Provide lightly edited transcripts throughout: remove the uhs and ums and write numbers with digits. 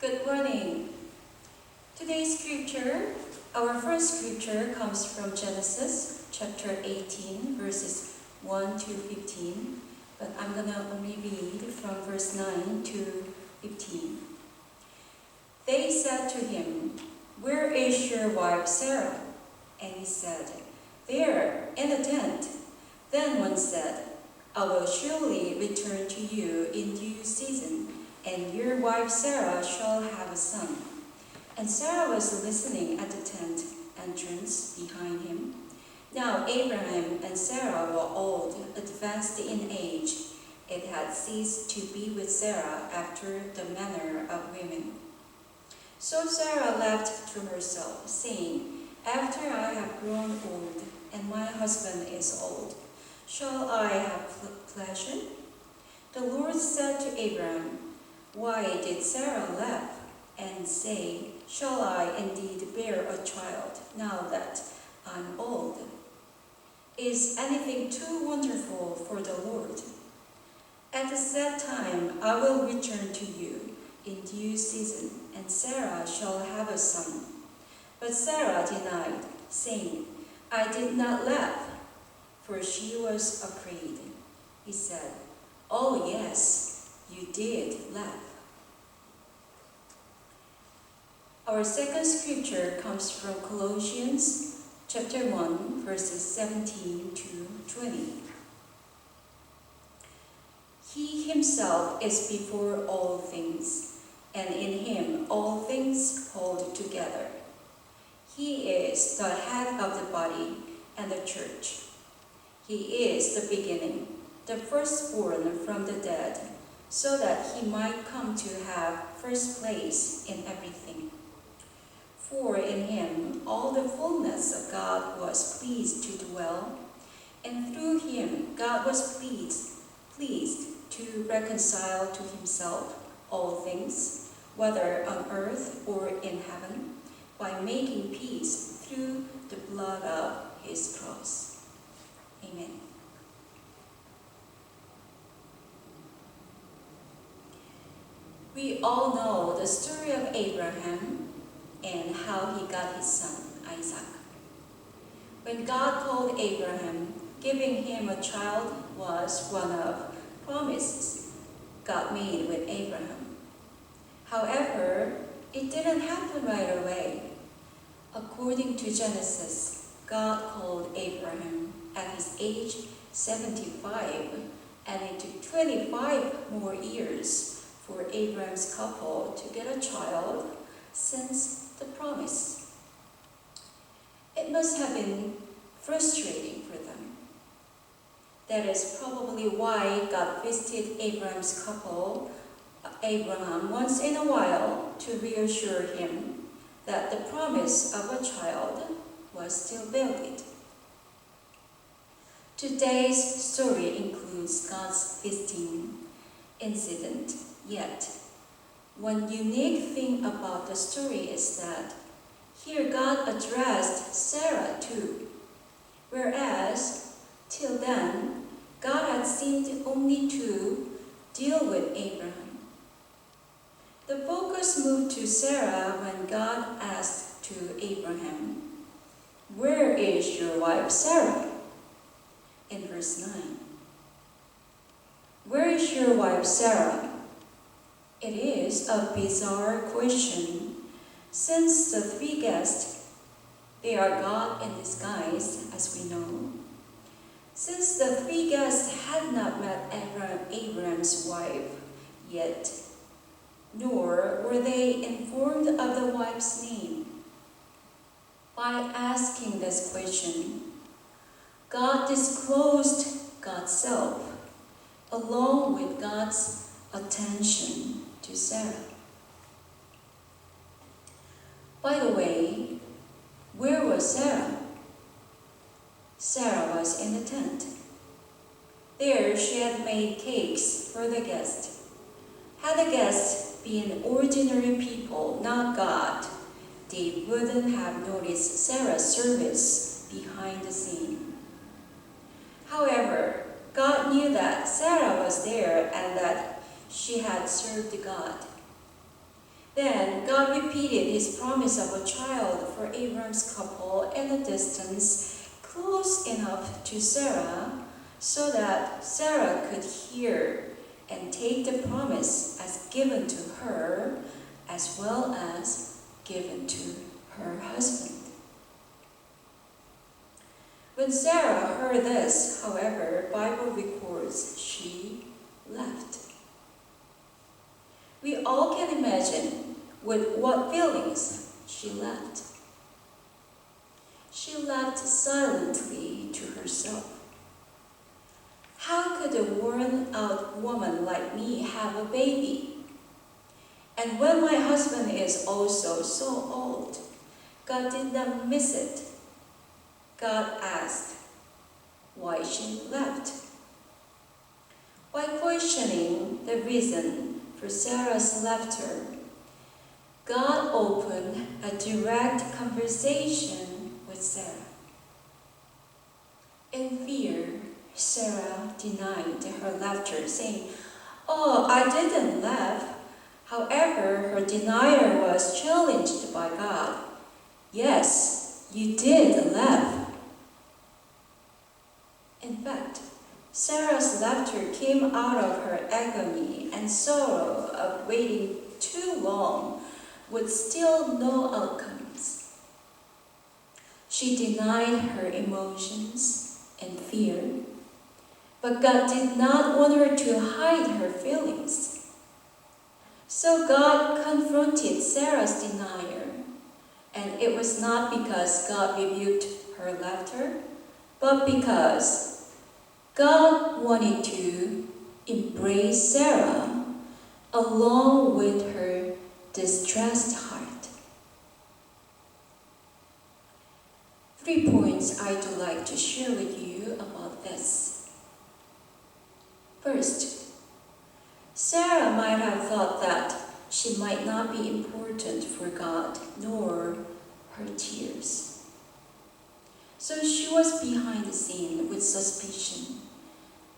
Good morning. Today's scripture, our first scripture comes from Genesis chapter 18, verses 1 to 15, but I'm going to only read from verse 9 to 15. They said to him, "Where is your wife Sarah?" And he said, "There, in the tent." Then one said, "I will surely return to you in due season, and your wife Sarah shall have a son." And Sarah was listening at the tent entrance behind him. Now Abraham and Sarah were old, advanced in age. It had ceased to be with Sarah after the manner of women. So Sarah laughed to herself, saying, "After I have grown old, and my husband is old, shall I have pleasure?" The Lord said to Abraham, "Why did Sarah laugh and say, 'Shall I indeed bear a child now that I'm old?' Is anything too wonderful for the Lord? At the set time I will return to you in due season, and Sarah shall have a son." But Sarah denied, saying, "I did not laugh," for she was afraid. He said, "Oh yes, you did laugh." Our second scripture comes from Colossians chapter 1, verses 17 to 20. He himself is before all things, and in him all things hold together. He is the head of the body and the church. He is the beginning, the firstborn from the dead, so that he might come to have first place in everything. For in him all the fullness of God was pleased to dwell, and through him God was pleased to reconcile to himself all things, whether on earth or in heaven, by making peace through the blood of his cross. Amen. We all know the story of Abraham and how he got his son, Isaac. When God called Abraham, giving him a child was one of promises God made with Abraham. However, it didn't happen right away. According to Genesis, God called Abraham at his age 75, and it took 25 more years for Abraham's couple to get a child since the promise. It must have been frustrating for them. That is probably why God visited Abraham's couple, Abraham, once in a while to reassure him that the promise of a child was still valid. Today's story includes God's visiting incident, yet one unique thing about the story is that here God addressed Sarah too, whereas till then God had seemed only to deal with Abraham. The focus moved to Sarah when God asked to Abraham, "Where is your wife Sarah?" in verse 9. Where is your wife Sarah? It is a bizarre question, since the three guests, they are God in disguise, as we know. Since the three guests had not met Abraham's wife yet, nor were they informed of the wife's name. By asking this question, God disclosed God's self, along with God's attention to Sarah. By the way, where was Sarah? Sarah was in the tent. There she had made cakes for the guests. Had the guests been ordinary people, not God, they wouldn't have noticed Sarah's service behind the scene. However, God knew that Sarah was there and that she had served God. Then God repeated his promise of a child for Abraham's couple in a distance close enough to Sarah so that Sarah could hear and take the promise as given to her as well as given to her husband. When Sarah heard this, however, Bible records she left. We all can imagine with what feelings she left. She left silently to herself. How could a worn-out woman like me have a baby? And when my husband is also so old, God did not miss it. God asked why she left. By questioning the reason for Sarah's laughter, God opened a direct conversation with Sarah. In fear, Sarah denied her laughter, saying, "Oh, I didn't laugh." However, her denial was challenged by God. "Yes, you did laugh." In fact, Sarah's laughter came out of her agony and sorrow of waiting too long with still no outcomes. She denied her emotions and fear, but God did not want her to hide her feelings. So God confronted Sarah's denial, and it was not because God rebuked her laughter, but because God wanted to embrace Sarah along with her distressed heart. 3 points I'd like to share with you about this. First, Sarah might have thought that she might not be important for God, nor her tears. So she was behind the scene with suspicion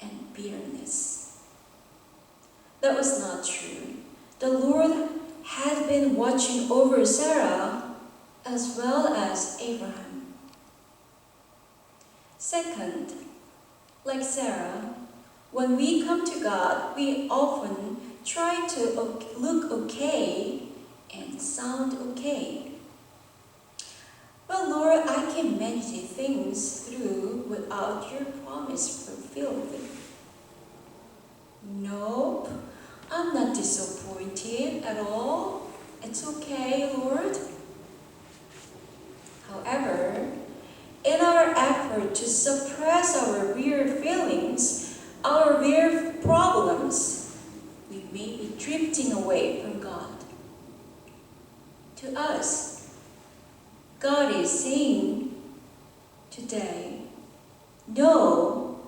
and bitterness. That was not true. The Lord had been watching over Sarah as well as Abraham. Second, like Sarah, when we come to God, we often try to look okay and sound okay. "Well, Lord, I can manage things through without your promise fulfilled." Nope, I'm not disappointed at all. It's okay, Lord. However, in our effort to suppress our real feelings, our real problems, we may be drifting away from God. To us, God is saying today, "No,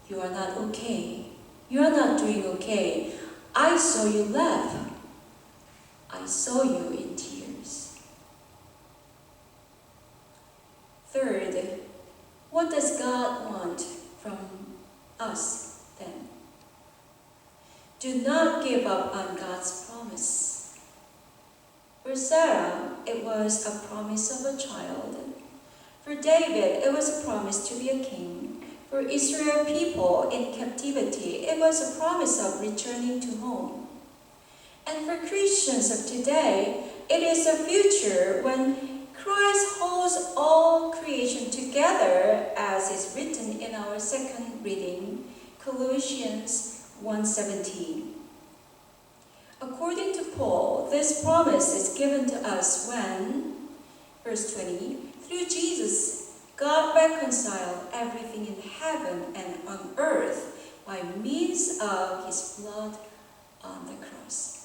you are not okay. You are not doing okay. I saw you laugh. I saw you in tears." Third, what does God want from us then? Do not give up on God's promise. For Sarah, it was a promise of a child. For David, it was a promise to be a king. For Israel people in captivity, it was a promise of returning to home. And for Christians of today, it is a future when Christ holds all creation together, as is written in our second reading, Colossians 1:17. According to Paul, this promise is given to us when, verse 20, through Jesus, God reconciled everything in heaven and on earth by means of his blood on the cross.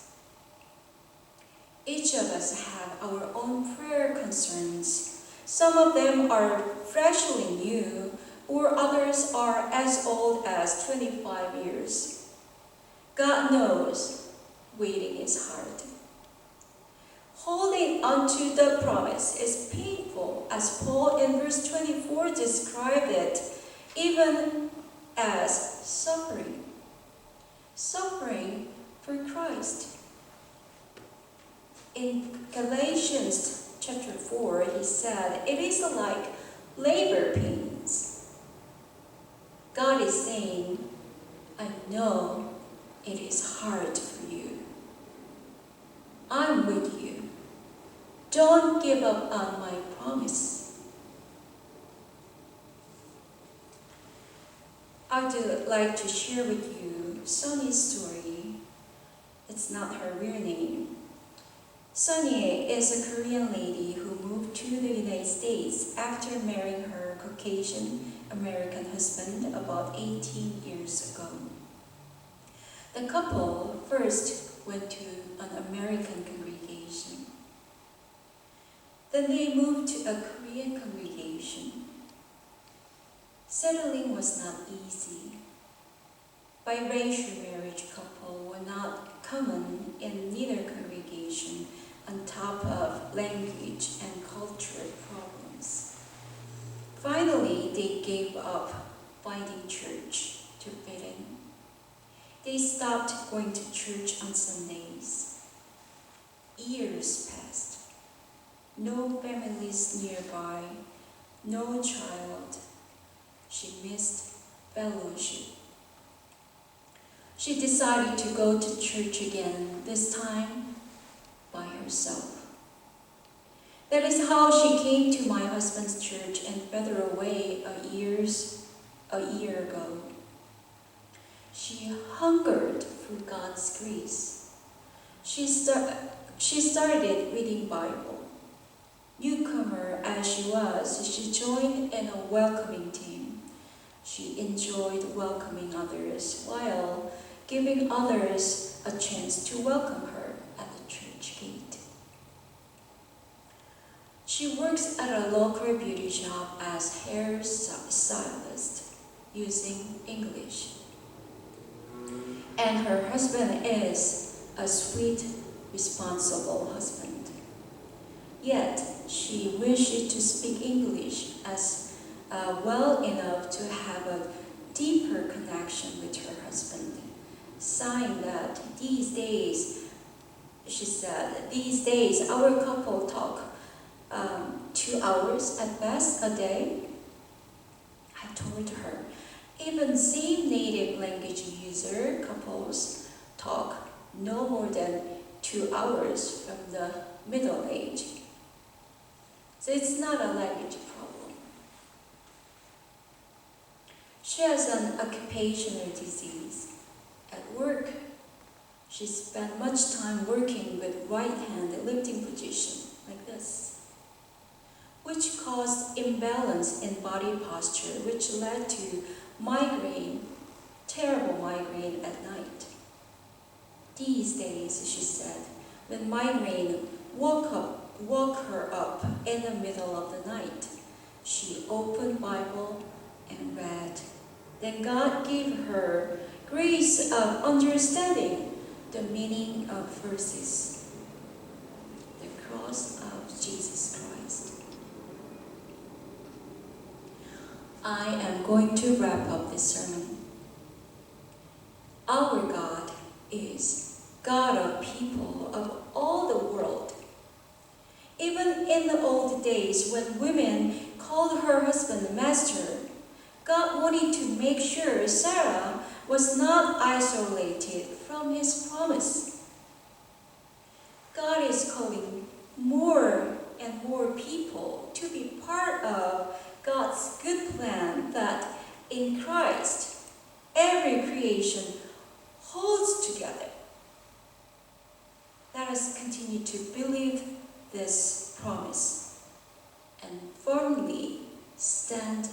Each of us have our own prayer concerns. Some of them are freshly new, or others are as old as 25 years. God knows waiting is hard. Holding onto the promise is painful, as Paul in verse 24 described it, even as suffering. Suffering for Christ. In Galatians chapter 4, he said, it is like labor pains. God is saying, I know it is hard for you. I'm with you. Don't give up on my promise. I would like to share with you Sonny's story. It's not her real name. Sonny is a Korean lady who moved to the United States after marrying her Caucasian American husband about 18 years ago. The couple first went to an American congregation. Then they moved to a Korean congregation. Settling was not easy. Biracial marriage couples were not common in neither congregation, on top of language and cultural problems. Finally, they gave up finding church to fit in. They stopped going to church on Sundays. Years passed. No families nearby, no child. She missed fellowship. She decided to go to church again, this time by herself. That is how she came to my husband's church in Federal Way a year ago. She hungered for God's grace. She started reading Bible. Newcomer as she was, she joined in a welcoming team. She enjoyed welcoming others while giving others a chance to welcome her at the church gate. She works at a local beauty shop as hair stylist using English. And her husband is a sweet, responsible husband. Yet, she wished to speak English as well enough to have a deeper connection with her husband, sighing that these days, she said, these days our couple talk 2 hours at best a day. I told her, even same native language user couples talk no more than 2 hours from the middle age. So it's not a language problem. She has an occupational disease. At work, she spent much time working with right hand lifting position like this, which caused imbalance in body posture, which led to migraine, terrible migraine at night. These days, she said, when migraine woke her up in the middle of the night, she opened Bible and read. Then God gave her grace of understanding the meaning of verses, the cross of Jesus Christ. I am going to wrap up this sermon. Our God is God of people of all the world. Even in the old days when women called her husband master, God wanted to make sure Sarah was not isolated from his promise. God is calling more and more people to be part of God's good plan that in Christ, every creation holds together. Let us continue to believe this promise and firmly stand